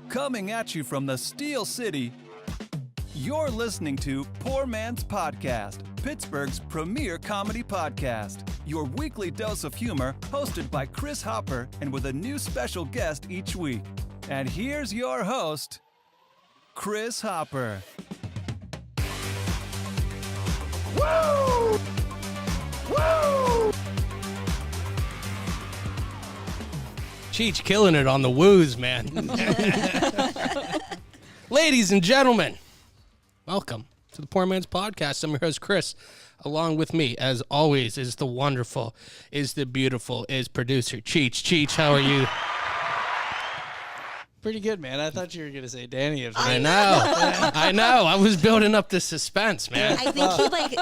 Coming at you from the Steel City, you're listening to Poor Man's Podcast, Pittsburgh's premier comedy podcast. Your weekly dose of humor, hosted by Chris Hopper and with a new special guest each week. And here's your host, Chris Hopper. Woo! Woo! Cheech killing it on the woos, man. Ladies and gentlemen, welcome to the Poor Man's Podcast. I'm your host, Chris. Along with me, as always, is the wonderful, is the beautiful, is producer Cheech. Cheech, how are you? Pretty good, man. I thought you were going to say Danny. I know. I was building up the suspense, man. I think he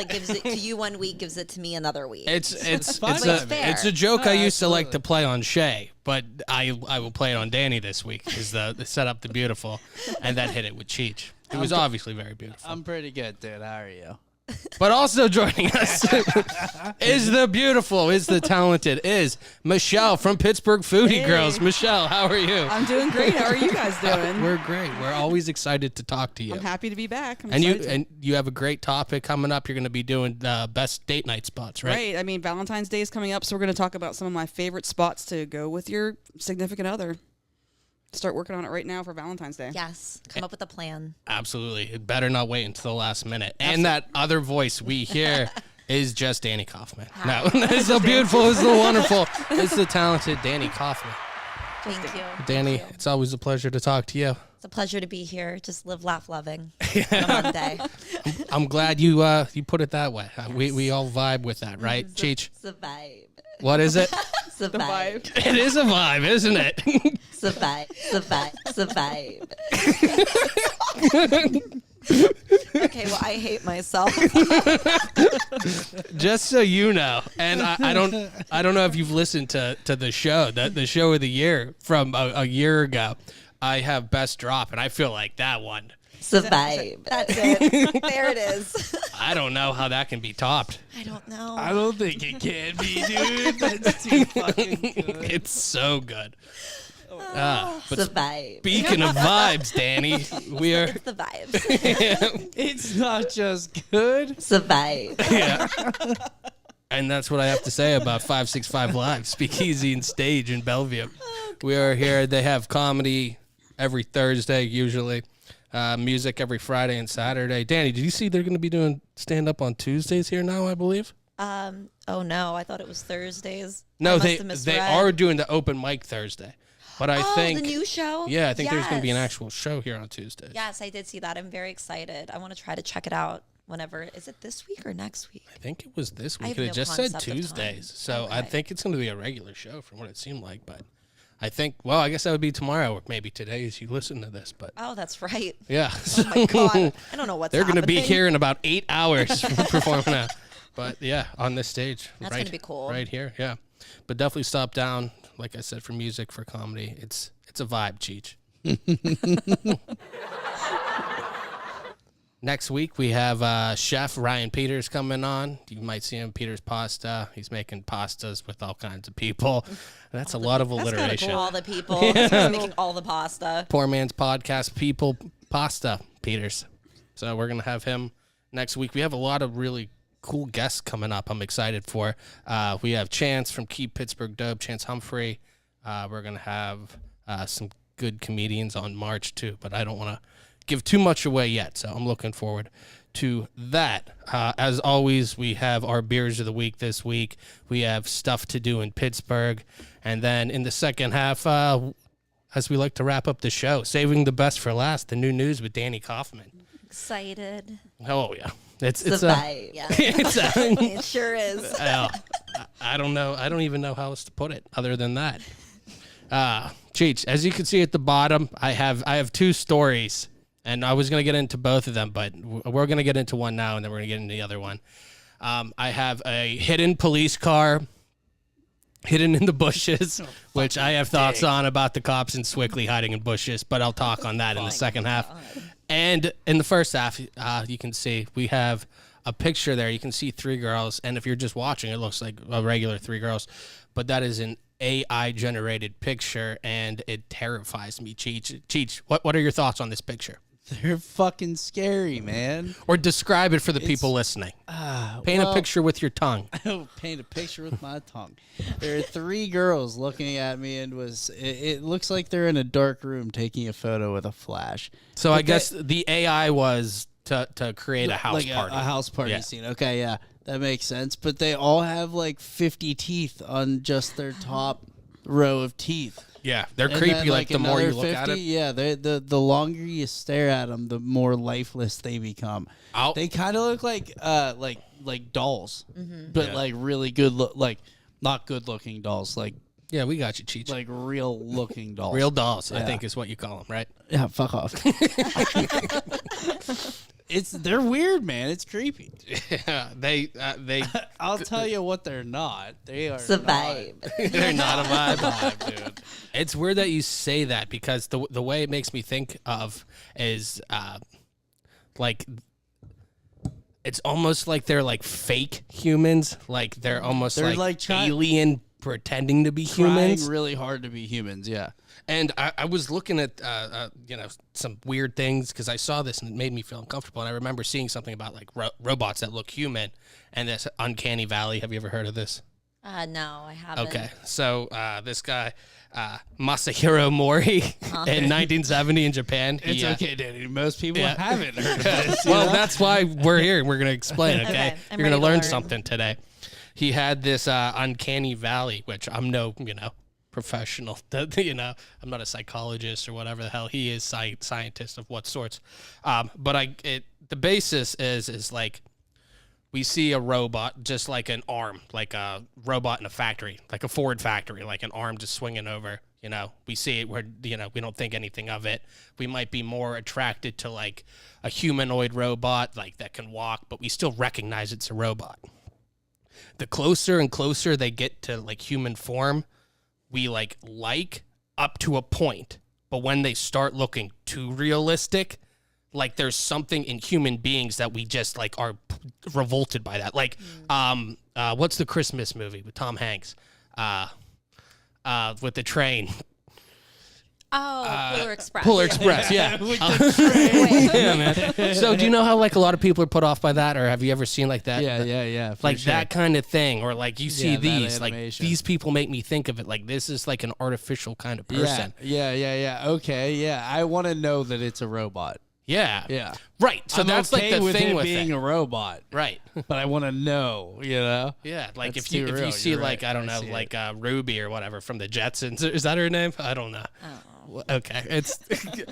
gives it to you one week, gives it to me another week. It's a joke I used to like to play on Shay, but I will play it on Danny this week. Is the set up the beautiful, and then hit it with Cheech. It was obviously very beautiful. I'm pretty good, dude. How are you? But also joining us is the beautiful, is the talented, is Michelle from Pittsburgh Foodie Girls. Michelle, how are you? I'm doing great. How are you guys doing? We're great. We're always excited to talk to you. I'm happy to be back. And you have a great topic coming up. You're going to be doing best date night spots, right? Right. I mean, Valentine's Day is coming up, so we're going to talk about some of my favorite spots to go with your significant other. Start working on it right now for Valentine's Day. Yes. Come up with a plan. Absolutely. It better not wait until the last minute. Absolutely. And that other voice we hear is just Danny Kaufman. No, it's the beautiful, it's the wonderful, it's the talented Danny Kaufman. Thank you. Danny, Thank you. It's always a pleasure to talk to you. It's a pleasure to be here. Just live, laugh, loving on a Monday. I'm glad you put it that way. We all vibe with that, right, Cheech? It's a vibe. What is it? It's a vibe. It is a vibe, isn't it? It's a vibe. It's a vibe. It's a vibe. Okay, well, I hate myself. Just so you know, and I don't know if you've listened to the show, the show of the year from a year ago. I have best drop, and I feel like that one. It's a vibe. That's it. There it is. I don't know how that can be topped. I don't know. I don't think it can be, dude. That's too fucking good. It's so good. It's the vibe. Speaking of vibes, Danny, we are. It's the vibes. It's not just good. It's the vibe. Yeah. And that's what I have to say about 565 Live, Speakeasy and Stage in Bellevue. We are here. They have comedy every Thursday, usually. Music every Friday and Saturday. Danny, did you see they're going to be doing stand-up on Tuesdays here now, I believe? Oh, no. I thought it was Thursdays. No, they are doing the open mic Thursday. But I think the new show? Yeah, I think there's going to be an actual show here on Tuesdays. Yes, I did see that. I'm very excited. I want to try to check it out whenever. Is it this week or next week? I think it was this week. It just said Tuesdays. So okay. I think it's going to be a regular show from what it seemed like. But I think, well, I guess that would be tomorrow or maybe today as you listen to this. But oh, that's right. Yeah. Oh, my God. I don't know what's They're going to be here in about 8 hours performing that. But, yeah, on this stage. That's going to be cool. Right here, yeah. But definitely stop down, like I said, for music, for comedy. It's a vibe, Cheech. Next week, we have Chef Ryan Peters coming on. You might see him, Peters Pasta. He's making pastas with all kinds of people. That's a lot of alliteration. Cool. All the people. He's making all the pasta. Poor Man's Podcast, People Pasta, Peters. So we're going to have him next week. We have a lot of really cool guests coming up I'm excited for. We have Chance from Keep Pittsburgh Dope, Chance Humphrey. We're going to have some good comedians on March, too, but I don't want to give too much away yet, so I'm looking forward to that. As always, we have our beers of the week this week. We have stuff to do in Pittsburgh, and then in the second half, as we like to wrap up the show, saving the best for last, the new news with Danny Kaufman. Excited. Oh, yeah. It's a vibe. Yeah. It sure is. I don't know. I don't even know how else to put it other than that. Cheech, as you can see at the bottom, I have two stories. And I was going to get into both of them, but we're going to get into one now, and then we're going to get into the other one. I have a hidden police car hidden in the bushes, which I have thoughts on about the cops in Swickley hiding in bushes, but I'll talk on that in the second half. And in the first half, you can see we have a picture there. You can see three girls, and if you're just watching, it looks like a regular three girls. but that is an AI generated picture, and it terrifies me. Cheech, what are your thoughts on this picture? They're fucking scary, man. Or describe it for the people listening. Paint a picture with your tongue. I'll paint a picture with my tongue. There are 3 girls looking at me, and it looks like they're in a dark room taking a photo with a flash. So But I guess the AI was to create a house like party. a house party Yeah. scene. Okay, yeah, that makes sense. But they all have like 50 teeth on just their top row of teeth. Yeah, they're And creepy. then, Like the more you another look at it. Yeah, the longer you stare at them, the more lifeless they become. They kind of look like dolls, but Yeah. like really good look, like not good looking dolls, like Yeah, we got you, Cheech. like real looking dolls. Real dolls, I Yeah. think is what you call them, right? Yeah, fuck off. They're weird, man. It's creepy. Yeah, they I'll tell you what they're not. They are It's a not. vibe. they're not a vibe, dude. It's weird that you say that because the way it makes me think of is like it's almost like they're like fake humans, like they're almost They're like, like alien pretending to be Trying humans. really hard to be humans. Yeah. And I was looking at some weird things because I saw this and it made me feel uncomfortable. And I remember seeing something about like robots that look human and this uncanny valley. Have you ever heard of this? No, I haven't. Okay, so this guy Masahiro Mori in 1970 in Japan. It's he, okay, Danny. Most people yeah. haven't heard of this. Well, that's why we're here. We're going to explain. Okay, Okay, I'm you're going ready to to learn learn. something today. He had this uncanny valley, which I'm no professional. I'm not a psychologist or whatever the hell he is, scientist of what sorts. But the basis is like we see a robot, just like an arm, like a robot in a factory, like a Ford factory, like an arm just swinging over. We see it where, we don't think anything of it. We might be more attracted to like a humanoid robot, like that can walk, but we still recognize it's a robot. The closer and closer they get to like human form, we like up to a point. But when they start looking too realistic, like there's something in human beings that we just like are revolted by that. Like, what's the Christmas movie with Tom Hanks? With the train. Oh, Polar Express. Polar Express, yeah. Yeah, man. So do you know how like a lot of people are put off by that, or have you ever seen like that? Yeah. Like that kind of thing, or like you see Yeah, that these, like animation. these people make me think of it like this is like an artificial kind of person. Yeah. Okay, yeah. I want to know that it's a robot. Yeah. Yeah. Right. So I'm that's okay like the with thing it with being it. a robot, Right. but I want to know. Yeah. Like That's if you too real, see you're like right. I don't I know see like Ruby or whatever from the Jetsons, is that her name? I don't know. Okay, it's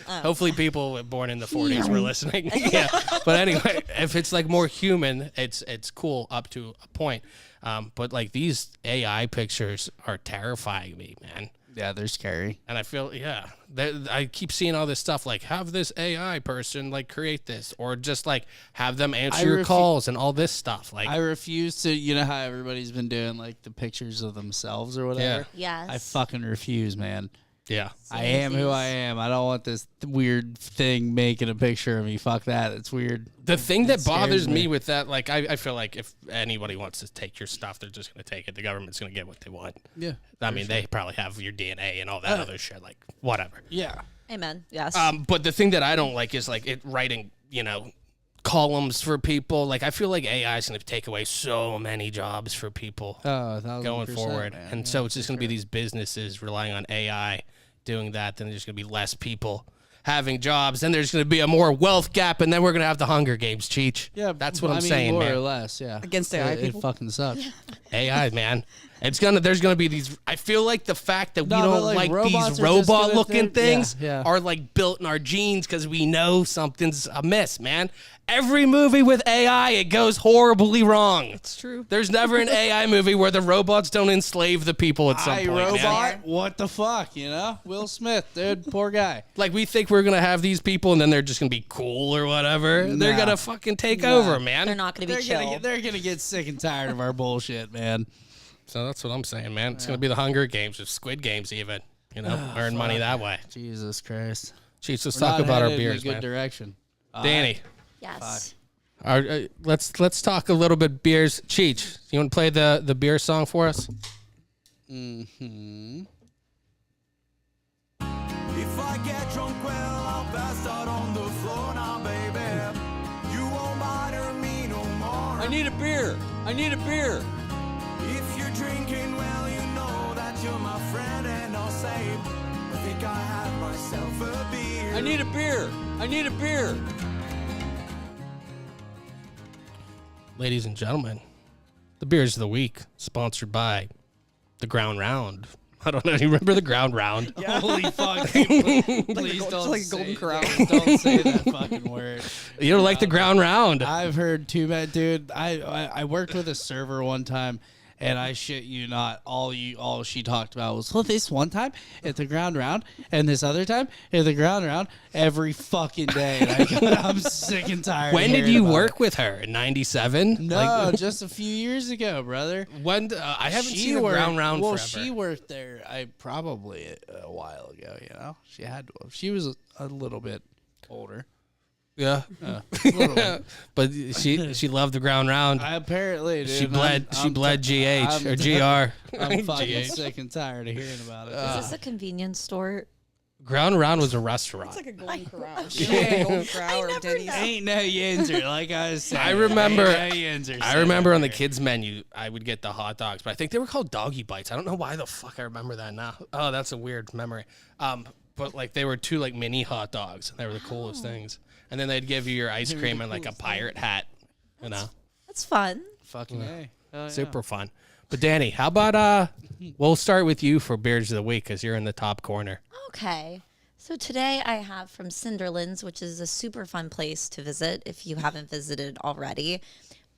hopefully people born in the 40s were listening. Yeah, but anyway, if it's like more human, it's cool up to a point. But like these AI pictures are terrifying me, man. Yeah, they're scary. And I feel I keep seeing all this stuff like have this AI person like create this or just like have them answer your calls and all this stuff. Like I refuse to. You know how everybody's been doing like the pictures of themselves or whatever. Yes. I fucking refuse, man. yeah. I am who I am. I don't want this weird thing making a picture of me. Fuck that. It's weird. The thing that scares bothers me. me with that, like, I feel like if anybody wants to take your stuff, they're just going to take it. The government's going to get what they want. Yeah. I mean, they probably have your DNA and all that other shit, like, whatever. Yeah. Amen. Yes. But the thing that I don't like is, like, it writing, columns for people. Like, I feel like AI is going to take away so many jobs for people Oh, going 1000%, forward. man. And so it's just going to be these businesses relying on AI doing that. Then there's going to be less people having jobs. Then there's going to be a more wealth gap. And then we're going to have the Hunger Games, Cheech. Yeah, that's what I'm I mean, saying, more man. or less. Yeah, Against AI it people? fucking sucks. AI, man. There's gonna be these. I feel like the fact that we No, but, don't like, like robots these are just robot gonna looking think- things yeah. are like built in our genes because we know something's amiss, man. Every movie with AI, it goes horribly wrong. It's true. There's never an AI movie where the robots don't enslave the people at some point, man. Robot? What the fuck? Will Smith, dude, poor guy. Like we think we're gonna have these people and then they're just gonna be cool or whatever. They're Nah. gonna fucking take over, man. They're not going to be chill. They're gonna get sick and tired of our bullshit, man. So that's what I'm saying, man. It's gonna be the Hunger Games with Squid Games, even. Earn money that way. Jesus Christ. Chiefs, let's We're talk not about our headed in a beers, good man. direction. Danny. Yes. Let's talk a little bit beers. Cheech, you want to play the beer song for us? Mm-hmm. If I get drunk, well, I'll pass out on the floor now, baby. You won't bother me no more. I need a beer. I need a beer. If you're drinking, well, you know that you're my friend, and I'll say, I think I have myself a beer. I need a beer. I need a beer. Ladies and gentlemen, the beers of the week, sponsored by the Ground Round. I don't know. You remember the Ground Round? Holy fuck. Please don't like a say golden corral. Don't say that fucking word. You don't like the Ground Round? I've heard too bad, dude. I worked with a server one time, and I shit you not, all she talked about was, well, this one time at the Ground Round, and this other time at the Ground Round, every fucking day. And I'm sick and tired. When of did hearing you about work with her? In 97? No, just a few years ago, brother. When I haven't seen the Ground Round well, forever. she worked there. Probably a while ago. She had. She was a little bit older. Yeah. A little bit. But she loved the Ground Round. Apparently, dude. She bled GH or GR. I'm fucking GH. sick and tired of hearing about it. Is this a convenience store? Ground Round was a restaurant. It's like a golden corral. Yeah. Golden corral or never Denny's. know. Ain't no yinzer, like I was saying. I remember. Ain't no yinzer I remember on the kids menu, I would get the hot dogs, but I think they were called doggy bites. I don't know why the fuck I remember that now. Oh, that's a weird memory. But like they were two like mini hot dogs, and they were the coolest things. And then they'd give you your ice cream and like a pirate hat. You know, That's fun. fucking A. Hell yeah. super fun. But Danny, how about we'll start with you for beers of the week because you're in the top corner. Okay. So today I have from Cinderlands, which is a super fun place to visit if you haven't visited already.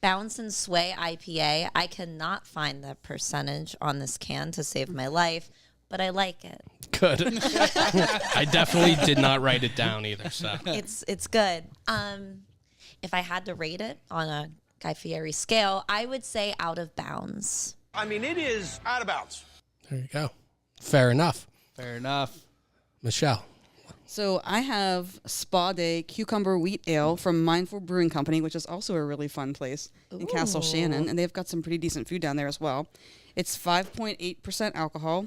Bounce and Sway IPA. I cannot find the percentage on this can to save my life, but I like it. Good. I definitely did not write it down either. So It's good. If I had to rate it on a Guy Fieri scale, I would say out of bounds. I mean, it is out of bounds. there you go. Fair enough. Fair enough. Michelle. So I have Spa Day Cucumber Wheat Ale from Mindful Brewing Company, which is also a really fun place in Castle Shannon, and they've got some pretty decent food down there as well. It's 5.8% alcohol,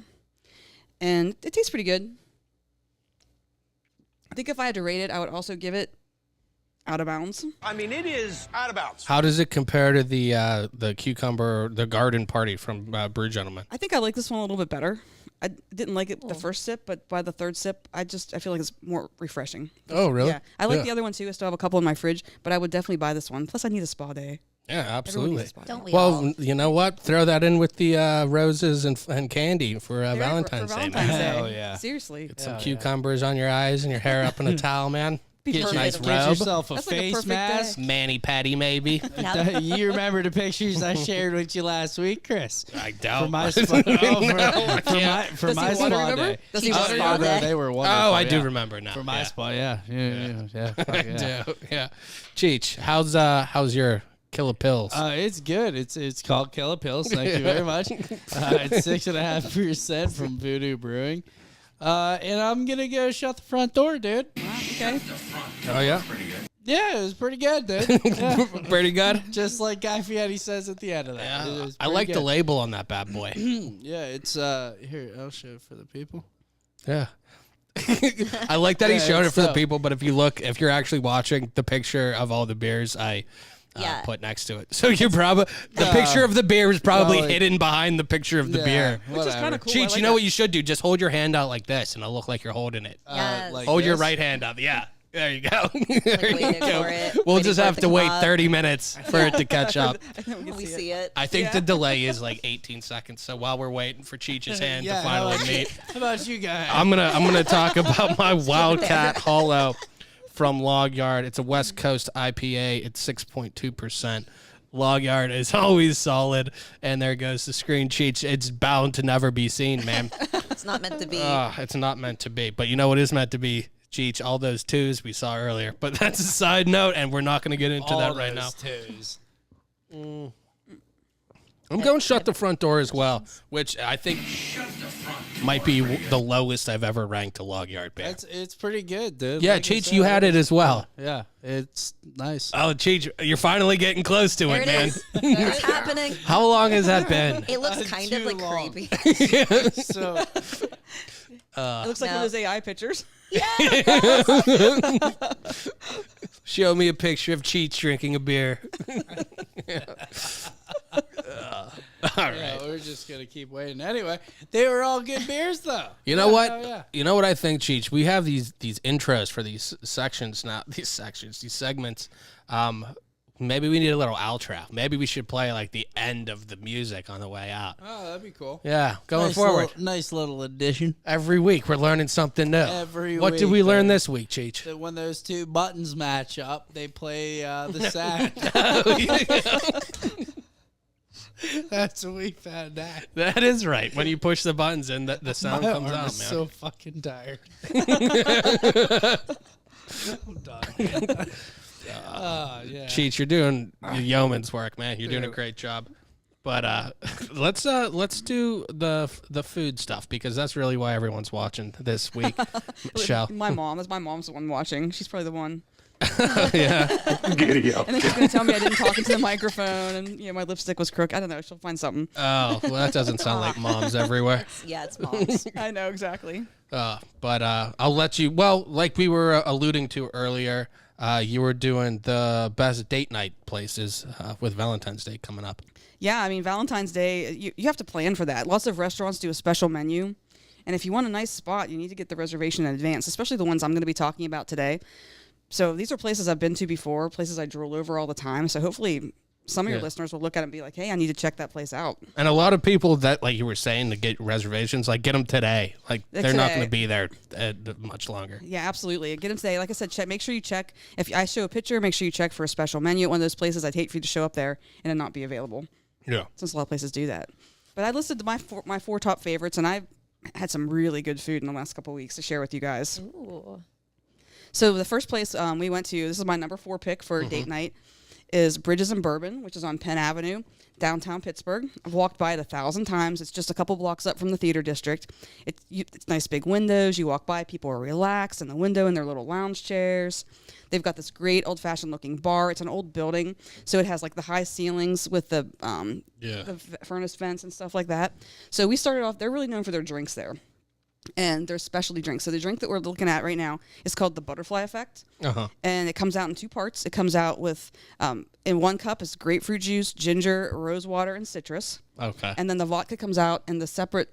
and it tastes pretty good. I think if I had to rate it, I would also give it out of bounds. I mean, it is out of bounds. How does it compare to the cucumber, the garden party from Brew Gentleman? I think I like this one a little bit better. I didn't like it the first sip, but by the third sip, I feel like it's more refreshing. Oh, really? Yeah, I like the other one too. I still have a couple in my fridge, but I would definitely buy this one. Plus, I need a spa day. Yeah, Everyone absolutely. needs a spa day. Don't we Well, all? you know what? Throw that in with the roses and candy for Yeah, Valentine's for Day. Valentine's Man. Day. Hell yeah. Seriously. Get some cucumbers on your eyes and your hair up in a towel, man. Be Get, perfect. nice get robe. yourself a That's like a face perfect mask. day. Mani-pedi, maybe. Yep. You remember the pictures I shared with you last week, Chris? I doubt. For my spa, No, I can't. for Does my he want to spa remember? day. Does he Oh, want to spa remember? day. They were wonderful. Oh, I do yeah. remember now. For my yeah. spa, yeah. Fuck yeah. Yeah. Cheech, how's your Killer Pills? It's good. It's called Killer Pills. Thank you very much. It's 6.5% from Voodoo Brewing. And I'm gonna go shut the front door, dude. Okay. Oh yeah, Yeah, it was pretty good, dude. Yeah. pretty good. Just like Guy Fieri says at the end of that. It was I pretty like the good. label on that bad boy. Yeah, it's here. I'll show it for the people. Yeah. I like that he's Yeah, showing it it's for the dope. people, but if you're actually watching the picture of all the beers I Yeah. put next to it. So you're probably, the picture of the beer is probably Well, hidden behind the picture of the beer. Which is kind of cool. I Cheech, like you know that. what you should do? Just hold your hand out like this, and it'll look like you're holding it. Yes. Hold your this? right hand up. Yeah. There you go. Like There you waiting go. for it, We'll waiting just for it have to wait come up. 30 minutes for it to catch up. We see it. I think the delay is like 18 seconds. So while we're waiting for Cheech's hand Yeah, to finally meet, How about you guys? I'm gonna talk about my Wildcat Hollow from Log Yard. It's a West Coast IPA. It's 6.2%. Log Yard is always solid, and there goes the screen. Cheech, it's bound to never be seen, man. It's not meant to be. It's not meant to be. But you know what is meant to be? Cheech, all those twos we saw earlier. But that's a side note, and we're not going to get into All that right now. those twos. I'm going to shut the front door as well, which I think might be the lowest I've ever ranked a log yard beer. It's pretty good, dude. Yeah, Like I Cheech, said, you had it as well. Yeah, it's nice. Oh, Cheech, you're finally getting close to There it, it man. is. It's happening. How long has that been? It looks kind of too like long. creepy. So It looks like one of those AI pictures. Show me a picture of Cheech drinking a beer. All right. yeah, we're just gonna keep waiting. Anyway, they were all good beers, though. You know what? Oh, yeah. You know what I think, Cheech? We have these intros for these sections now. These segments. Maybe we need a little outro. Maybe we should play like the end of the music on the way out. Oh, that'd be cool. Yeah, going Nice forward. nice little addition. Every week we're learning something new. Every What did week, we learn man. this week, Cheech? That when those two buttons match up, they play the sound. That's what we found out. That is right. When you push the buttons in, the sound My comes arm out, is man. so fucking tired. I'm done. Yeah. Cheech, you're doing yeoman's work, man. You're doing a great job. But let's do the food stuff because that's really why everyone's watching this week show. My mom's the one watching. She's probably the one. Yeah. Giddy up. And then she's gonna tell me I didn't talk into the microphone, and my lipstick was crooked. I don't know. She'll find something. Oh, well, that doesn't sound like moms everywhere. Yeah, it's moms. I know exactly. But I'll let you. Well, like we were alluding to earlier, you were doing the best date night places with Valentine's Day coming up. Yeah, I mean Valentine's Day, you have to plan for that. Lots of restaurants do a special menu, and if you want a nice spot, you need to get the reservation in advance. Especially the ones I'm going to be talking about today. So these are places I've been to before, places I drool over all the time. So hopefully some of your listeners will look at it and be like, hey, I need to check that place out. And a lot of people that, like you were saying, to get reservations, like get them today. Like they're not going to be there much longer. Yeah, absolutely. Get them today. Like I said, check. Make sure you check. If I show a picture, make sure you check for a special menu at one of those places. I'd hate for you to show up there and it not be available. Yeah. Since a lot of places do that. But I listed my four top favorites, and I've had some really good food in the last couple of weeks to share with you guys. Ooh. So the first place we went to, this is my number 4 pick for date night, is Bridges and Bourbon, which is on Penn Avenue, downtown Pittsburgh. I've walked by it 1,000 times. It's just a couple blocks up from the theater district. It's nice big windows. You walk by, people are relaxed in the window in their little lounge chairs. They've got this great old-fashioned looking bar. It's an old building, so it has like the high ceilings with the furnace vents and stuff like that. So we started off, they're really known for their drinks there. And their specialty drinks. So the drink that we're looking at right now is called the Butterfly Effect. And it comes out in 2 parts. It comes out with, in 1 cup is grapefruit juice, ginger, rose water, and citrus. Okay. And then the vodka comes out in the separate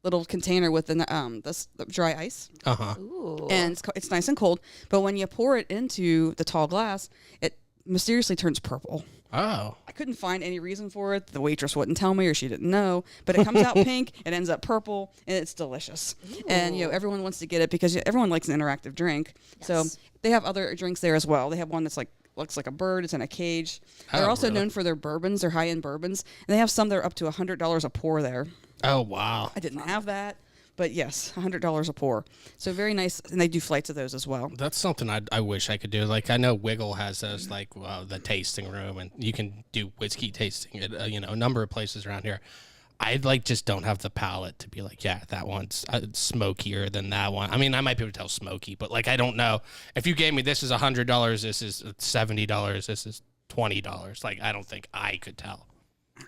little container with the dry ice. Ooh. And it's nice and cold. But when you pour it into the tall glass, it mysteriously turns purple. Oh. I couldn't find any reason for it. The waitress wouldn't tell me, or she didn't know. But it comes out pink, it ends up purple, and it's delicious. Ooh. And everyone wants to get it because everyone likes an interactive drink. Yes. So they have other drinks there as well. They have one that's looks like a bird. It's in a cage. They're also known for their bourbons. They're high-end bourbons, and they have some that are up to $100 a pour there. Oh, wow. I didn't have that. But yes, $100 a pour. So very nice, and they do flights of those as well. That's something I wish I could do. Like I know Wiggle has those, like the tasting room, and you can do whiskey tasting at a number of places around here. I just don't have the palate to be like, yeah, that one's smokier than that one. I mean, I might be able to tell smoky, but like I don't know. If you gave me this is $100, this is $70, this is $20. Like I don't think I could tell.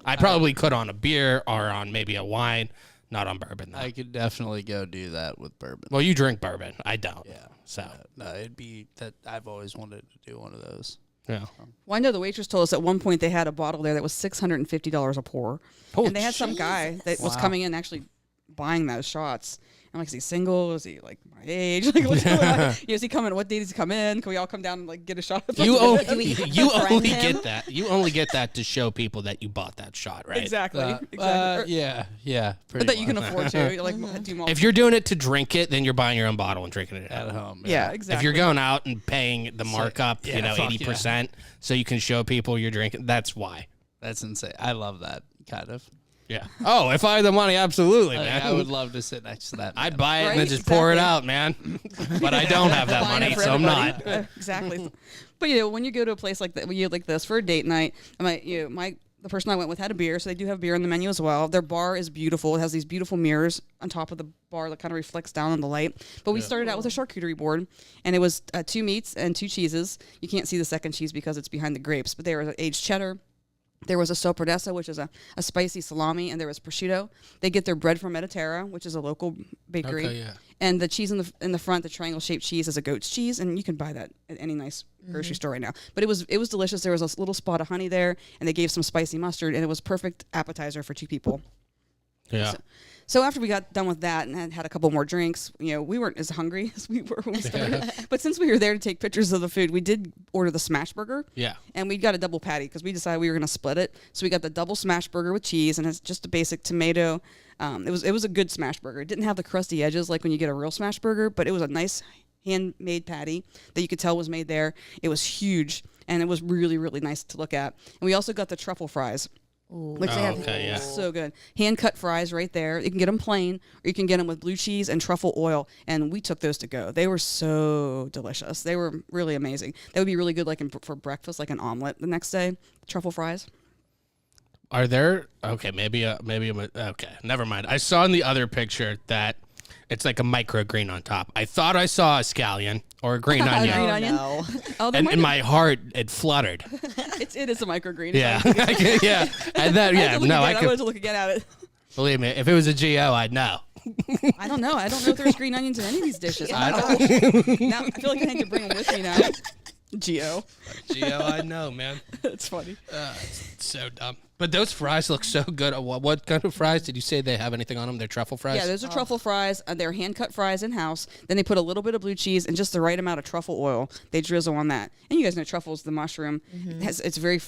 I probably could on a beer or on maybe a wine. Not on bourbon, though. I could definitely go do that with bourbon. Well, you drink bourbon. I don't. Yeah. So. No, it'd be that I've always wanted to do one of those. Yeah. Well, I know the waitress told us at one point they had a bottle there that was $650 a pour. And they had some guy that was coming in actually buying those shots. I'm like, is he single? Is he like my age? Like, what's going on? Is he coming? What date does he come in? Can we all come down and like get a shot? You only befriend him? get that. You only get that to show people that you bought that shot, right? Exactly. Yeah. But that you can afford to. Like, do multiple. If you're doing it to drink it, then you're buying your own bottle and drinking it at home. Yeah, exactly. If you're going out and paying the markup, yeah, fuck 80%, so you can show people you're drinking, that's why. That's insane. I love that kind of. Yeah. Oh, if I had the money, absolutely, Like, man. I would love to sit next to that. I'd man. buy it and then Right? just pour it Exactly. out, man. But I don't have that Buying it money, for so I'm everybody. not. Exactly. But when you go to a place like that, when you like this for a date night, the the person I went with had a beer, so they do have beer on the menu as well. Their bar is beautiful. It has these beautiful mirrors on top of the bar that kind of reflects down on the light. But we started out with a charcuterie board, and it was 2 meats and 2 cheeses. You can't see the second cheese because it's behind the grapes, but they were aged cheddar. There was a soppressata, which is a spicy salami, and there was prosciutto. They get their bread from Mediterra, which is a local bakery. Okay, yeah. And the cheese in the front, the triangle-shaped cheese, is a goat's cheese, and you can buy that at any nice grocery store right now. But it was delicious. There was a little spot of honey there, and they gave some spicy mustard, and it was perfect appetizer for 2 people. Yeah. So after we got done with that and had a couple more drinks, we weren't as hungry as we were when we started. But since we were there to take pictures of the food, we did order the smash burger. Yeah. And we got a double patty because we decided we were going to split it. So we got the double smash burger with cheese, and it's just a basic tomato. It was a good smash burger. It didn't have the crusty edges like when you get a real smash burger, but it was a nice handmade patty that you could tell was made there. It was huge, and it was really, really nice to look at. And we also got the truffle fries. Which they have so good. Hand cut fries right there. You can get them plain, or you can get them with blue cheese and truffle oil. And we took those to go. They were so delicious. They were really amazing. That would be really good, like for breakfast, like an omelet the next day. Truffle fries. Are there? Okay, maybe. Okay, never mind. I saw in the other picture that it's like a microgreen on top. I thought I saw a scallion or a green onion. Green onion. No. Oh, And in my heart, it fluttered. it is a microgreen. Yeah, yeah. And that, yeah, no, I wanted to look again at it. Believe me, if it was a GO, I'd know. I don't know. I don't know if there's green onions in any of these dishes. I Now, I feel like I need to bring them with me now. Geo. GO, I know, man. That's funny. It's so dumb. But those fries look so good. What kind of fries did you say they have anything on them? They're truffle fries? Yeah, those are truffle fries. They're hand-cut fries in-house. Then they put a little bit of blue cheese and just the right amount of truffle oil. They drizzle on that. And you guys know truffles, the mushroom. It's very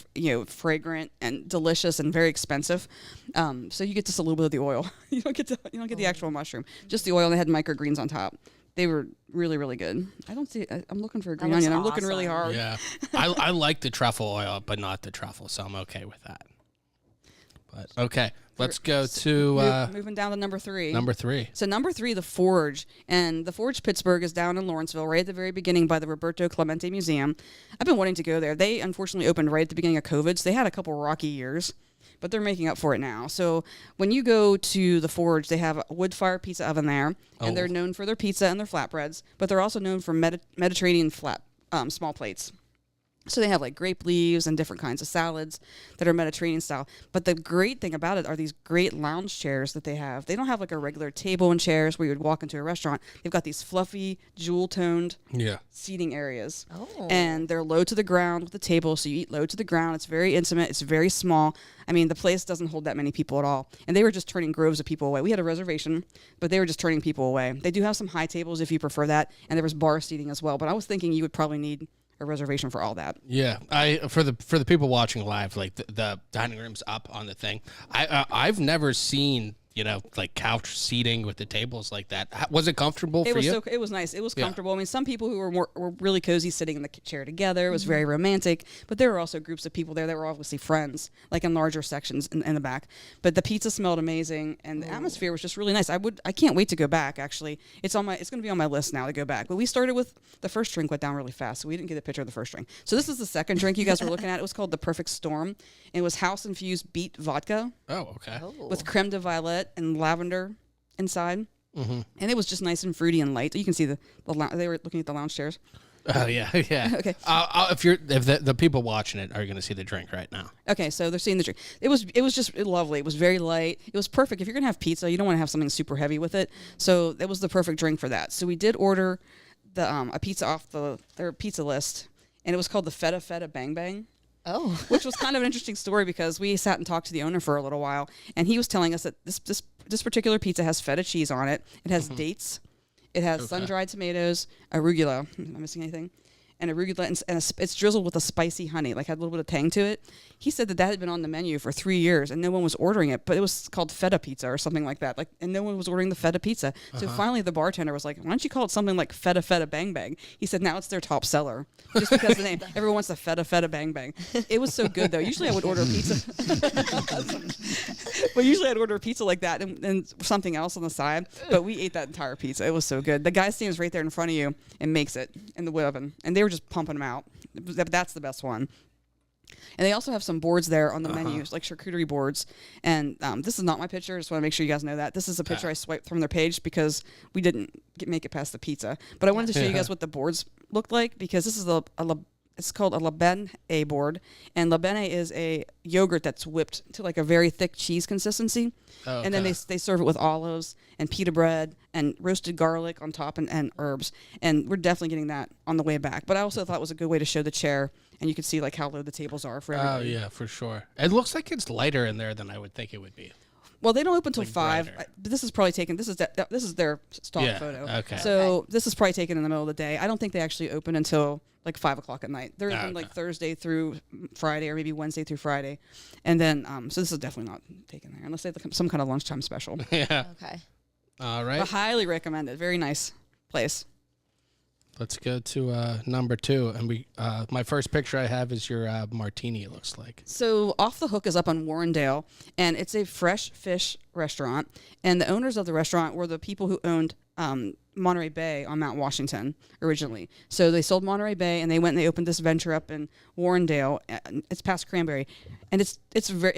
fragrant and delicious and very expensive. So you get just a little bit of the oil. You don't get the actual mushroom. Just the oil, and they had microgreens on top. They were really, really good. I'm looking for a green onion. I'm looking really hard. Yeah. I like the truffle oil, but not the truffle, so I'm okay with that. But okay, let's go to moving down to number 3. number 3. So number 3, the Forge. And the Forge Pittsburgh is down in Lawrenceville, right at the very beginning by the Roberto Clemente Museum. I've been wanting to go there. They unfortunately opened right at the beginning of COVID, so they had a couple rocky years, but they're making up for it now. So when you go to the Forge, they have a wood-fire pizza oven there, and they're known for their pizza and their flatbreads, but they're also known for Mediterranean small plates. So they have like grape leaves and different kinds of salads that are Mediterranean style. But the great thing about it are these great lounge chairs that they have. They don't have like a regular table and chairs where you would walk into a restaurant. They've got these fluffy, jewel-toned seating areas. And they're low to the ground with the table, so you eat low to the ground. It's very intimate. It's very small. I mean, the place doesn't hold that many people at all. And they were just turning groves of people away. We had a reservation, but they were just turning people away. They do have some high tables if you prefer that, and there was bar seating as well. But I was thinking you would probably need a reservation for all that. Yeah, for the people watching live, like the dining room's up on the thing. I've never seen like couch seating with the tables like that. Was it comfortable for you? It was nice. It was comfortable. I mean, some people who were really cozy sitting in the chair together. It was very romantic. But there were also groups of people there that were obviously friends, like in larger sections in the back. But the pizza smelled amazing, and the atmosphere was just really nice. I can't wait to go back. Actually, it's going to be on my list now to go back. But we started with the first drink went down really fast, so we didn't get a picture of the first drink. So this is the second drink you guys were looking at. It was called the Perfect Storm, and it was house infused beet vodka. Oh, okay. With creme de violet and lavender inside, and it was just nice and fruity and light. You can see they were looking at the lounge chairs. Oh yeah. Okay. If the people watching it are going to see the drink right now. Okay, so they're seeing the drink. It was just lovely. It was very light. It was perfect. If you're gonna have pizza, you don't want to have something super heavy with it. So that was the perfect drink for that. So we did order a pizza off their pizza list, and it was called the Feta Bang Bang. Oh. Which was kind of an interesting story because we sat and talked to the owner for a little while, and he was telling us that this particular pizza has feta cheese on it. It has dates. It has sun-dried tomatoes, arugula. Am I missing anything? And arugula, and it's drizzled with a spicy honey, like had a little bit of tang to it. He said that had been on the menu for 3 years, and no one was ordering it, but it was called feta pizza or something like that. And no one was ordering the feta pizza. So finally, the bartender was like, "Why don't you call it something like Feta Bang Bang?" He said, "Now it's their top seller, just because of the name. Everyone wants the Feta Bang Bang." It was so good though. Usually I would order a pizza, but usually I'd order a pizza like that and something else on the side. But we ate that entire pizza. It was so good. The guy stands right there in front of you and makes it in the oven, and they were just pumping them out. That's the best one. And they also have some boards there on the menus, like charcuterie boards. And this is not my picture. Just want to make sure you guys know that. This is a picture I swiped from their page because we didn't make it past the pizza. But I wanted to show you guys what the boards looked like, because this is it's called a La Bene board. And La Bene is a yogurt that's whipped to like a very thick cheese consistency. Oh, And then they serve it with olives and pita bread and roasted garlic on top and herbs. And we're definitely getting that on the way back. But I also thought it was a good way to show the chair. And you can see like how low the tables are for everybody. Oh yeah, for sure. It looks like it's lighter in there than I would think it would be. Well, they don't open until Like 5. brighter. But this is probably taken. This is their stock Yeah, photo. okay. So this is probably taken in the middle of the day. I don't think they actually open until like 5 o'clock at night. They're open Okay. like Thursday through Friday, or maybe Wednesday through Friday, and then so this is definitely not taken there unless they have some kind of lunchtime special. Yeah. Okay. All But right. highly recommended. Very nice place. Let's go to number 2, and we. My first picture I have is your martini. It looks like. So Off the Hook is up on Warrendale, and it's a fresh fish restaurant. And the owners of the restaurant were the people who owned Monterey Bay on Mount Washington originally. So they sold Monterey Bay, and they went and they opened this venture up in Warrendale. It's past Cranberry, and it's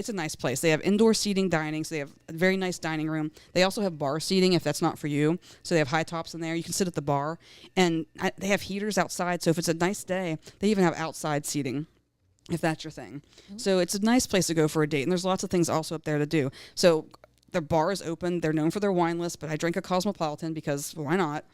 a nice place. They have indoor seating, dining, so they have a very nice dining room. They also have bar seating if that's not for you. So they have high tops in there. You can sit at the bar, and they have heaters outside. So if it's a nice day, they even have outside seating, if that's your thing. So it's a nice place to go for a date, and there's lots of things also up there to do. So their bar is open. They're known for their wine list, but I drank a Cosmopolitan because why not?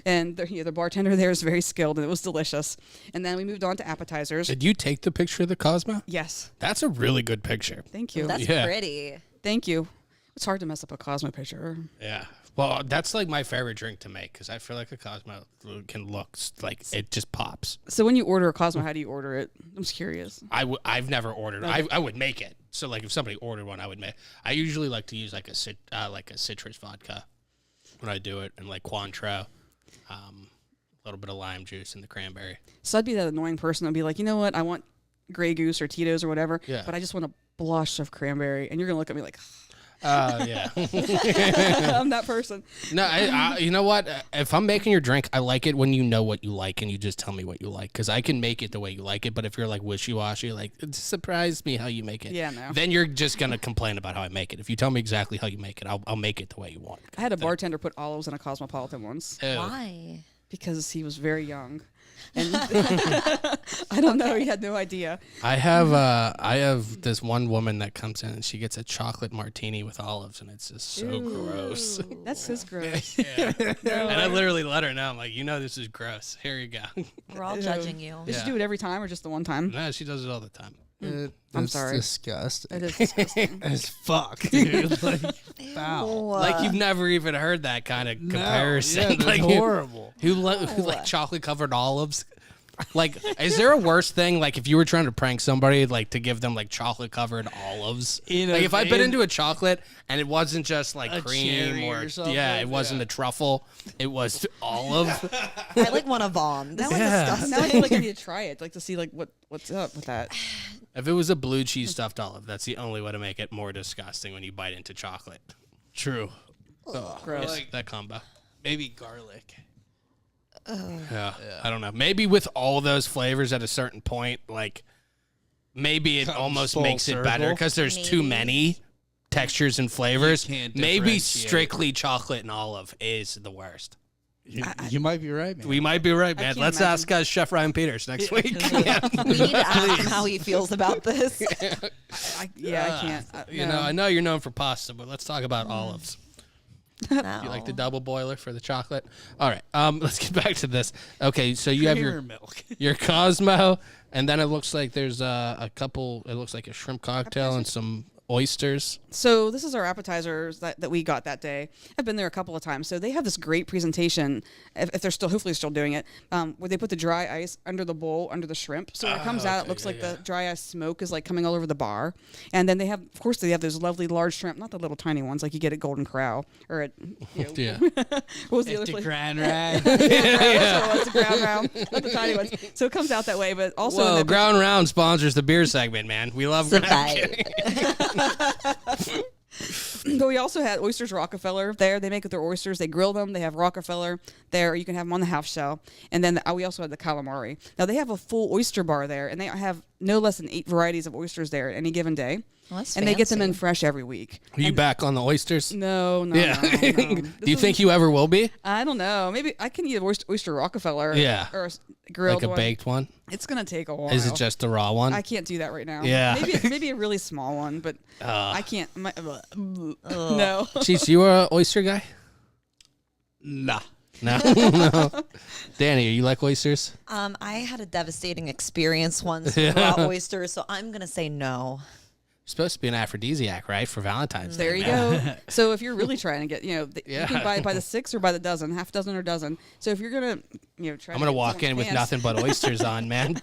And the bartender there is very skilled, and it was delicious. And then we moved on to appetizers. Did you take the picture of the Cosmo? Yes. That's a really good picture. Thank you. That's Yeah. pretty. Thank you. It's hard to mess up a Cosmo picture. Yeah. Well, that's like my favorite drink to make because I feel like a Cosmo can look like it just pops. So when you order a Cosmo, how do you order it? I'm just curious. I've never ordered. Okay. I would make it. So like if somebody ordered one, I would make. I usually like to use like a citrus vodka when I do it, and like Cointreau, a little bit of lime juice and the cranberry. So I'd be that annoying person that'd be like, you know what? I want Grey Goose or Tito's or whatever, Yeah. but I just want a blush of cranberry. And you're going to look at me like, Yeah. I'm that person. No, I you know what? If I'm making your drink, I like it when you know what you like and you just tell me what you like, because I can make it the way you like it. But if you're like wishy-washy, like it surprised me how you make it. Yeah, no. Then you're just gonna complain about how I make it. If you tell me exactly how you make it, I'll make it the way you want. I had a bartender put olives in a Cosmopolitan once Ew. Why? because he was very young. And I don't know. He had no idea. I have this one woman that comes in and she gets a chocolate martini with olives, and it's just so gross. That's his gross. And I literally let her know. I'm like, this is gross. Here you go. We're all judging you. Did Yeah. she do it every time or just the one time? No, she does it all the time. I'm That's sorry. disgusting. It is disgusting. As fuck, dude. Like, foul. Like you've never even heard that kind of comparison. No, yeah, that's like horrible. Who like chocolate covered olives? Like, is there a worse thing? Like, if you were trying to prank somebody, like to give them like chocolate covered olives. Like, if I bit into a chocolate and it wasn't just like A cream cherry or it something, wasn't yeah. a truffle, it was olive. I like want to vom. This is Yeah. disgusting. Now I feel like I need to try it, like to see like what's up with that. If it was a blue cheese stuffed olive, that's the only way to make it more disgusting when you bite into chocolate. True. Gross. Like that combo. Maybe garlic. Yeah, I don't know. Maybe with all those flavors at a certain point, like maybe it Comes almost full makes it better circle. because there's too Maybe. many textures and flavors. can't Maybe differentiate. strictly chocolate and olive is the worst. You might be right, man. We might be right, man. can't Let's ask Chef Ryan Peters next week. We need to ask him how he feels about this. I can't. I know you're known for pasta, but let's talk about olives. No. You like the double boiler for the chocolate? All right, let's get back to this. Okay, so you have Creamer your milk. your Cosmo, and then it looks like there's a couple. It looks like a shrimp cocktail and some oysters. So this is our appetizers that we got that day. I've been there a couple of times. So they have this great presentation, if they're hopefully still doing it, where they put the dry ice under the bowl, under the shrimp. So when it comes out, it looks like the dry ice smoke is like coming all over the bar. And then they have those lovely large shrimp, not the little tiny ones like you get at Golden Corral or at, Yeah. what was the other The place? Grand Rag. So it's a ground round, not the tiny ones. So it comes out that way, but also in Whoa, that Ground Round sponsors the beer segment, man. We love Ground. But we also had Oysters Rockefeller there. They make their oysters. They grill them. They have Rockefeller there. You can have them on the half shell. And then we also had the calamari. Now, they have a full oyster bar there, and they have no less than 8 varieties of oysters there at any given day. Well, that's and they get them in fancy. fresh every week. Are you back on the oysters? No, no, Yeah. no. Do you think you ever will be? I don't know. Maybe I can eat an oyster Rockefeller. Yeah. Or a grilled Like a one. baked one? It's gonna take a while. Is it just the raw one? I can't do that right now. Yeah. Maybe a really small one, but I can't. No. Jeez, you a oyster guy? Nah. No. No. Danny, you like oysters? I had a devastating experience once with raw oysters, so I'm gonna say no. Supposed to be an aphrodisiac, right? For Valentine's Day. There you go. So if you're really trying to get, you can buy it by the 6 or by the dozen, half dozen or dozen. So if you're gonna, try. I'm gonna walk in with nothing but oysters on, man.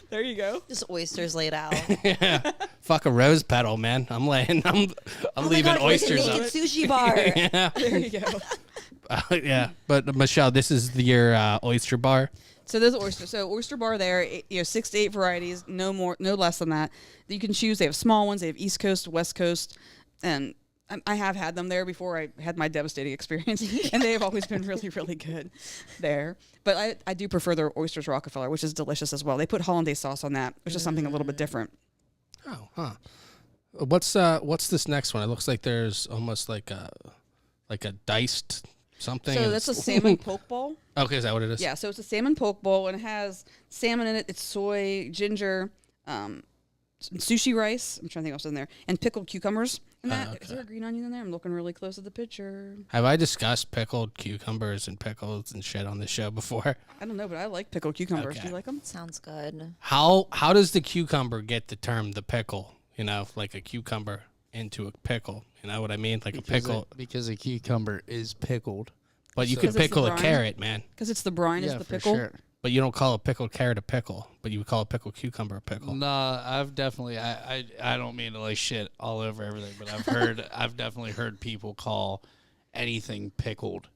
There you go. Just oysters laid out. Yeah. Fuck a rose petal, man. I'm leaving oysters Naked up. sushi bar. Yeah. There you go. Yeah. But Michelle, this is your oyster bar. So there's oyster. So oyster bar there, 6 to 8 varieties, no more, no less than that. You can choose. They have small ones. They have East Coast, West Coast, and I have had them there before I had my devastating experience, and they have always been really, really good there. But I do prefer their oysters Rockefeller, which is delicious as well. They put hollandaise sauce on that, which is something a little bit different. Oh, huh. What's this next one? It looks like there's almost like a diced something. So that's a salmon poke bowl. Okay, is that what it is? Yeah, so it's a salmon poke bowl, and it has salmon in it. It's soy, ginger, some sushi rice. I'm trying to think what's in there, and pickled cucumbers. And that, is there a green onion in there? I'm looking really close at the picture. Have I discussed pickled cucumbers and pickles and shit on this show before? I don't know, but I like pickled cucumbers. Okay. Do you like them? Sounds good. How does the cucumber get the term the pickle? Like a cucumber into a pickle. You know what I mean? Like a pickle. Because a cucumber is pickled. But you So- could 'Cause it's the pickle a brine? carrot, man. Because it's the brine is the for pickle. sure. But you don't call a pickled carrot a pickle. But you would call a pickled cucumber a pickle. Nah, I've definitely I don't mean to like shit all over everything, but I've definitely heard people call anything pickled.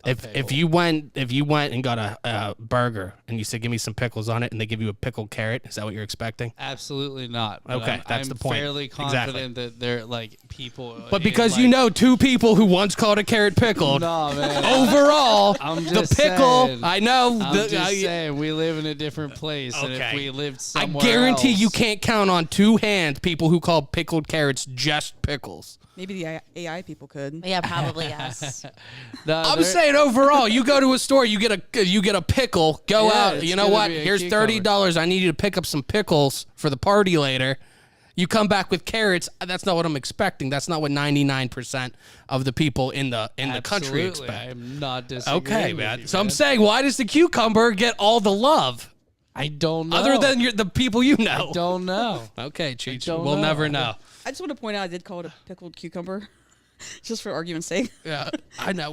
If you went and got a burger and you said give me some pickles on it and they give you a pickled carrot, is that what you're expecting? Absolutely not. But Okay, that's the point. I'm fairly Exactly. confident that they're like people. But because you know two people who once called a carrot pickled, no man. overall I'm the just pickle. saying. I know. I'm just saying we live in a different place, and if Okay. we lived I somewhere guarantee else, you can't count on two hands people who call pickled carrots just pickles. Maybe the AI people could. Yeah, probably yes. No, I'm there- saying overall, you go to a store, you get a pickle. Go Yeah, out. it's You know gonna what? be a Here's cucumber. $30. I need you to pick up some pickles for the party later. You come back with carrots. That's not what I'm expecting. That's not what 99% of the people in the country Absolutely. expect. I'm not disagreeing. Okay, with man. you, So I'm man. saying, why does the cucumber get all the love, I don't know. other than the people you know? don't know. Okay, Cheech. don't We'll know. never know. I just want to point out I did call it a pickled cucumber, just for argument's sake. Yeah, I know.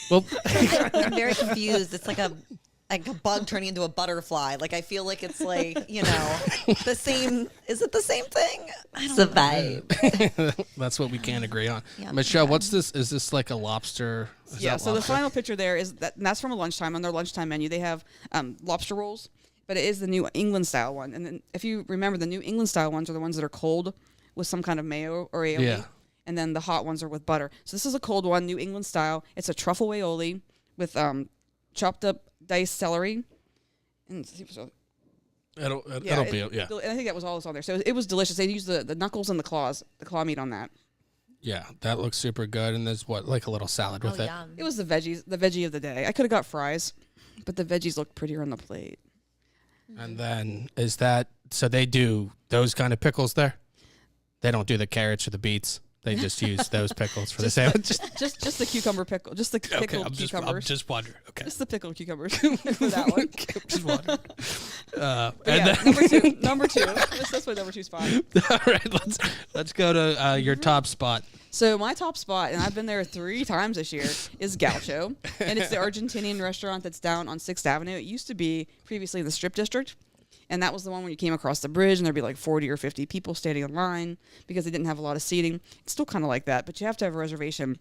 Well, I'm very confused. It's like a bug turning into a butterfly. Like I feel like it's like, the same. Is it the same thing? It's a vibe. that's what we can't agree on. Yeah, Michelle, okay. what's this? Is this like a lobster? Is Yeah, that so the lobster? final picture there is that, and that's from a lunchtime. On their lunchtime menu, they have lobster rolls, but it is the New England style one. And then if you remember, the New England style ones are the ones that are cold with some kind of mayo or aioli. Yeah. And then the hot ones are with butter. So this is a cold one, New England style. It's a truffle aioli with chopped up diced celery. And It'll be yeah. I think that was all that's on there. So it was delicious. They used the knuckles and the claw meat on that. Yeah, that looks super good. And there's like a little salad with it. Yum. It was the veggie of the day. I could have got fries, but the veggies looked prettier on the plate. And then so they do those kind of pickles there? They don't do the carrots or the beets. They just use those pickles for the sandwich. Just the cucumber pickle. Just the pickled I'm cucumbers. just wondering. Okay. Just the pickled cucumbers for that one. Just wondering. But And yeah, then, number two. That's my number 2 spot. all right, let's go to your top spot. So my top spot, and I've been there 3 times this year, is Gaucho, and it's the Argentinian restaurant that's down on 6th Avenue. It used to be previously in the Strip District, and that was the one where you came across the bridge, and there'd be like 40 or 50 people standing in line because they didn't have a lot of seating. It's still kind of like that, but you have to have a reservation.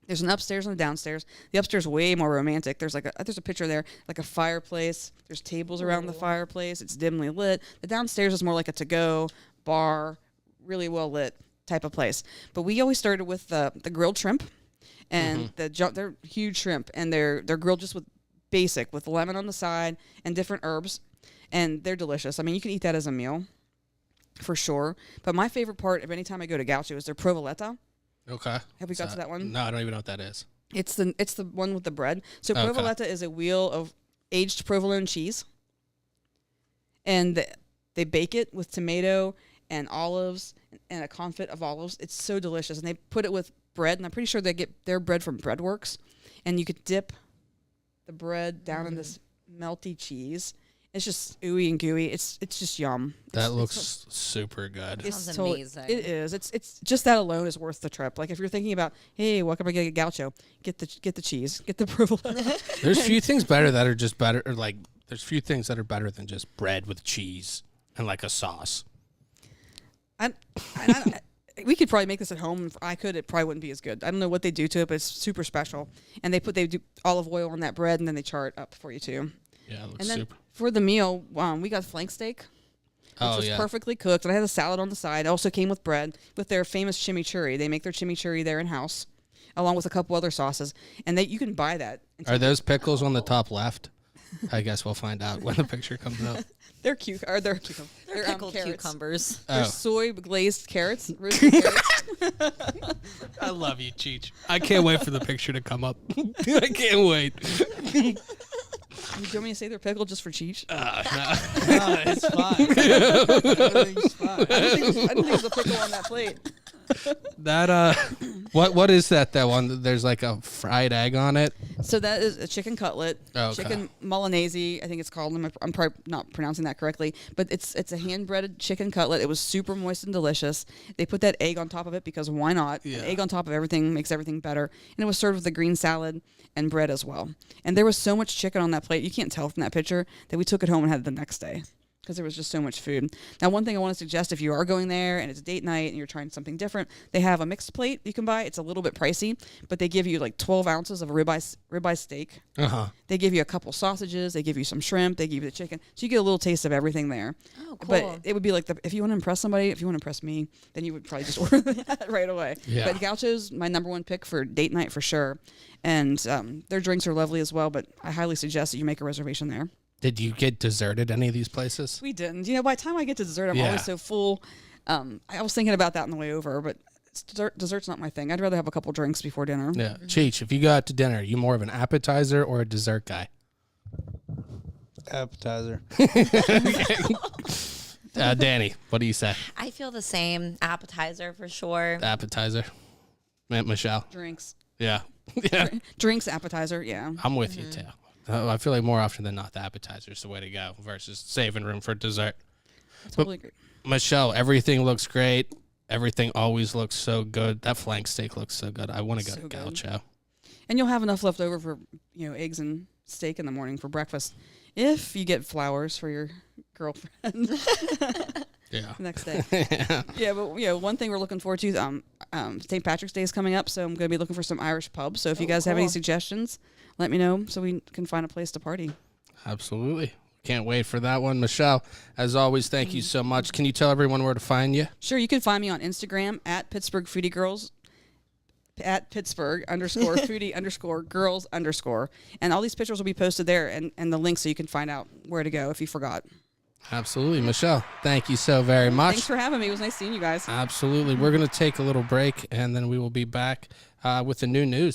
There's an upstairs and a downstairs. The upstairs way more romantic. There's a picture there, like a fireplace. There's tables around the fireplace. It's dimly lit. The downstairs is more like a to-go bar, really well lit type of place. But we always started with the grilled shrimp, and they're huge shrimp, and they're grilled just with lemon on the side and different herbs. and they're delicious. I mean, you can eat that as a meal, for sure. But my favorite part of any time I go to Gaucho is their provoletta. Okay. Have we got to that one? No, I don't even know what that is. It's the one with the bread. So Okay. provoletta is a wheel of aged provolone cheese, and they bake it with tomato and olives and a confit of olives. It's so delicious, and they put it with bread, and I'm pretty sure they get their bread from Breadworks, and you could dip the bread down in this melty cheese. It's just ooey and gooey. It's just yum. That looks super good. It's Sounds totally, amazing. it is. It's just that alone is worth the trip. Like if you're thinking about, hey, what can I get at Gaucho? Get the cheese. Get the provolone. There's few things better that are just better, or like there's few things that are better than just bread with cheese and like a sauce. We could probably make this at home. If I could, it probably wouldn't be as good. I don't know what they do to it, but it's super special. And they do olive oil on that bread, and then they char it up for you too. Yeah, it looks And then super. for the meal, we got flank steak, which was perfectly cooked. And I had a salad on the side. It also came with bread with their famous chimichurri. They make their chimichurri there in house, along with a couple other sauces. And you can buy that. Are those pickles on the top left? I guess we'll find out when the picture comes up. They're cute. Or they're cucumbers. They're pickled carrots. cucumbers. They're Oh. soy glazed carrots. Roasted carrots. I love you, Cheech. I can't wait for the picture to come up. I can't wait. Do you want me to say they're pickled just for Cheech? No, it's fine. Everything's fine. I didn't think there was a pickle on that plate. That what is that one? There's like a fried egg on it. So that is a chicken cutlet, Okay. chicken Milanese, I think it's called. I'm probably not pronouncing that correctly, but it's a hand-breaded chicken cutlet. It was super moist and delicious. They put that egg on top of it because why not? Yeah. An egg on top of everything makes everything better. And it was served with a green salad and bread as well. And there was so much chicken on that plate, you can't tell from that picture, that we took it home and had it the next day, because there was just so much food. Now, one thing I want to suggest, if you are going there and it's date night and you're trying something different, they have a mixed plate you can buy. It's a little bit pricey, but they give you like 12 ounces of a ribeye steak. They give you a couple sausages. They give you some shrimp. They give you the chicken. So you get a little taste of everything there. Oh, cool. But it would be like, if you want to impress somebody, if you want to impress me, then you would probably just order that right away. Yeah. But Gaucho's my number one pick for date night for sure. And their drinks are lovely as well, but I highly suggest that you make a reservation there. Did you get dessert at any of these places? We didn't. You know, by the time I get to dessert, I'm Yeah. always so full. I was thinking about that on the way over, but dessert's not my thing. I'd rather have a couple drinks before dinner. Yeah. Cheech, if you go out to dinner, are you more of an appetizer or a dessert guy? Appetizer. Danny, what do you say? I feel the same. Appetizer for sure. Appetizer. Michelle. Drinks. Yeah. Yeah. Drinks, appetizer, yeah. I'm with you too. I feel like more often than not, the appetizer is the way to go versus saving room for dessert. I totally agree. Michelle, everything looks great. Everything always looks so good. That flank steak looks so good. I want to go So to good. Gaucho. And you'll have enough left over for, eggs and steak in the morning for breakfast if you get flowers for your girlfriend Yeah. the next day. Yeah, but one thing we're looking forward to, St. Patrick's Day is coming up, so I'm going to be looking for some Irish pubs. So if you guys have any cool. suggestions, let me know so we can find a place to party. Absolutely. Can't wait for that one. Michelle, as always, thank you so much. Can you tell everyone where to find you? Sure, you can find me on Instagram at Pittsburgh Foodie Girls, at Pittsburgh _ foodie _ girls _ and all these pictures will be posted there and the link so you can find out where to go if you forgot. Absolutely. Michelle, thank you so very much. Thanks for having me. It was nice seeing you guys. Absolutely. We're going to take a little break, and then we will be back with the new news.